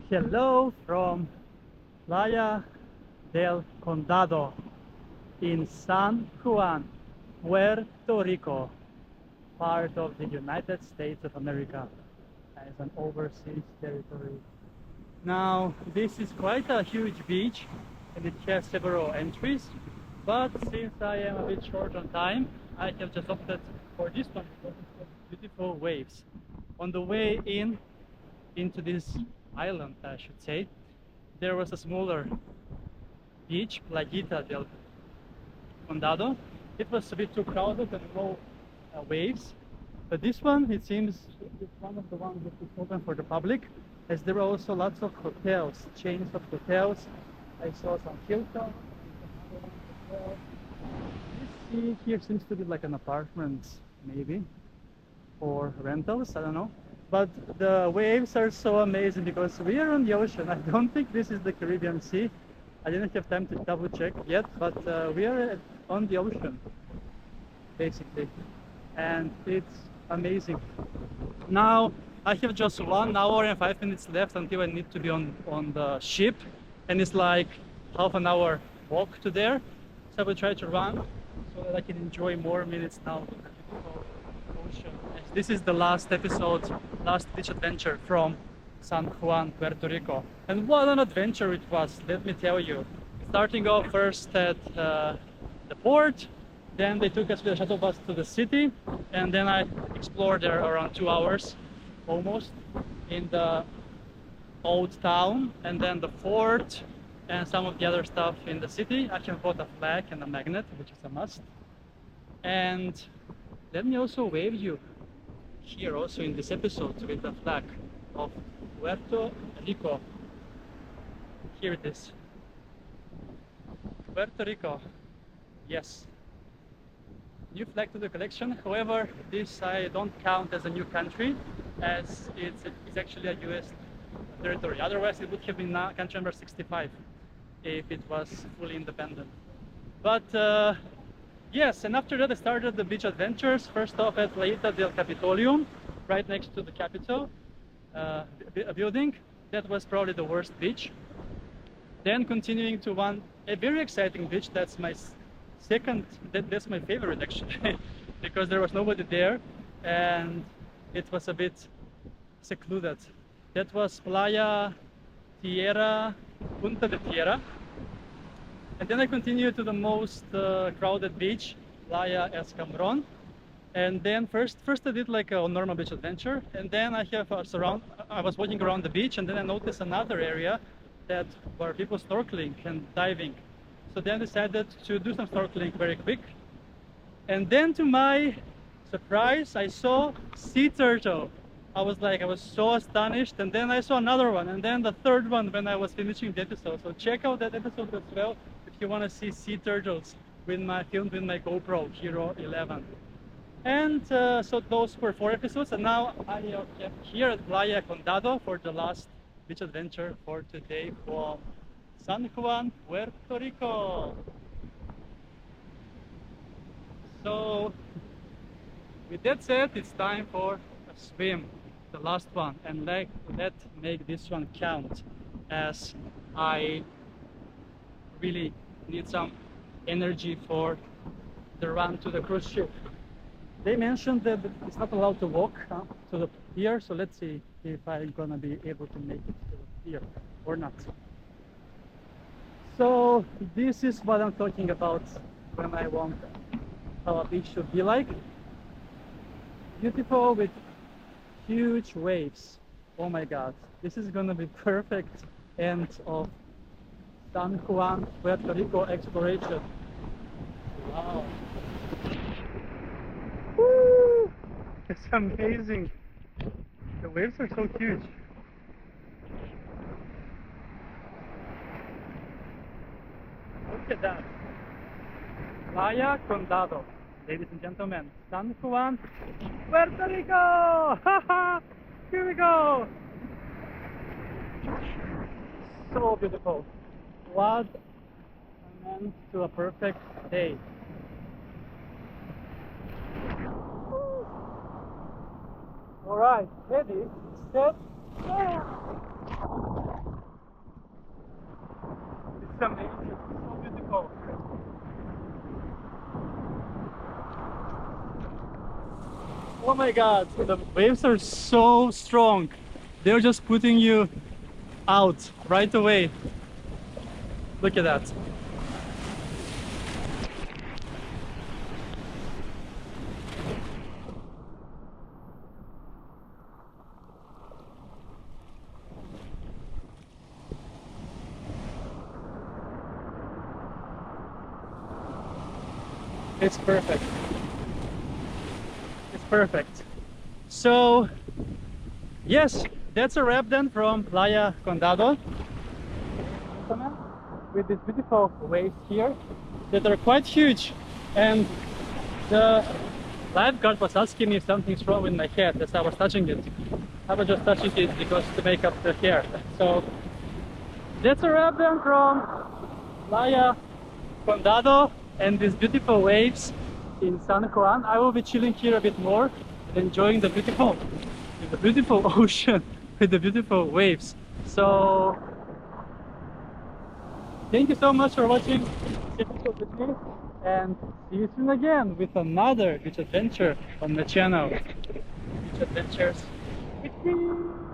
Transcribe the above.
Hello from Playa del Condado in San Juan, Puerto Rico, part of the United States of America as an overseas territory. Now, this is quite a huge beach and it has several entries, but since I am a bit short on time, I have just opted for this one because it has beautiful waves. On the way into this island, I should say, there was a smaller beach, Playa del Condado. It was a bit too crowded and no waves, but this one, it seems, is one of the ones that is open for the public, as there are also lots of hotels, chains of hotels. I saw some Hilton, this sea here seems to be like an apartment, maybe, or rentals, I don't know. But the waves are so amazing because we are on the ocean. I don't think this is the Caribbean Sea. I didn't have time to double check yet, but we are on the ocean, basically. And it's amazing. Now, I have just 1 hour and 5 minutes left until I need to be on the ship. And it's like half an hour walk to there. So I will try to run so that I can enjoy more minutes now in the beautiful ocean. This is the last episode, last beach adventure from San Juan, Puerto Rico. And what an adventure it was, let me tell you. Starting off first at the port, then they took us with a shuttle bus to the city, and then I explored there around 2 hours, almost, in the old town, and then the fort, and some of the other stuff in the city. I have bought a flag and a magnet, which is a must. And let me also wave you here also in this episode with the flag of Puerto Rico. Here it is. Puerto Rico. Yes. New flag to the collection. However, this I don't count as a new country, as it's actually a US territory. Otherwise, it would have been country number 65 if it was fully independent. But yes, and after that I started the beach adventures. First off at Playa del Capitolium, right next to the Capitol building. That was probably the worst beach. Then continuing to a very exciting beach. That's my that's my favorite actually, because there was nobody there and it was a bit secluded. That was Punta de Tierra. And then I continued to the most crowded beach, Playa Escamron. And then first I did like a normal beach adventure, and then I was walking around the beach, and then I noticed another area that were people snorkeling and diving. So then I decided to do some snorkeling very quick. And then to my surprise, I saw sea turtle. I was so astonished, and then I saw another one, and then the third one when I was finishing the episode. So check out that episode as well if you want to see sea turtles filmed with my GoPro Hero 11. And so those were 4 episodes, and now I am here at Playa Condado for the last beach adventure for today from San Juan, Puerto Rico. So with that said, it's time for a swim, the last one, and let's make this one count, as I really need some energy for the run to the cruise ship. They mentioned that it's not allowed to walk to the pier, so let's see if I'm gonna be able to make it to the pier or not. So this is what I'm talking about when I want how a beach should be like. Beautiful with huge waves. Oh my god, this is gonna be perfect end of San Juan, Puerto Rico exploration. Wow. Woo! It's amazing. The waves are so huge. Look at that. Playa Condado, ladies and gentlemen. San Juan, Puerto Rico! Here we go! So beautiful. What an end to a perfect day. Alright, ready, set, go! It's amazing. It's so beautiful. Oh my god, the waves are so strong. They're just putting you out right away. Look at that. It's perfect. It's perfect. So, yes, that's a wrap then from Playa Condado. With these beautiful waves here that are quite huge. And the lifeguard was asking me if something's wrong with my hair as I was touching it. I was just touching it because to make up the hair. So that's a wrap then from Playa Condado and these beautiful waves in San Juan. I will be chilling here a bit more and enjoying the beautiful ocean with the beautiful waves. So thank you so much for watching this episode with me, and see you soon again with another beach adventure on the channel. Beach Adventures with me.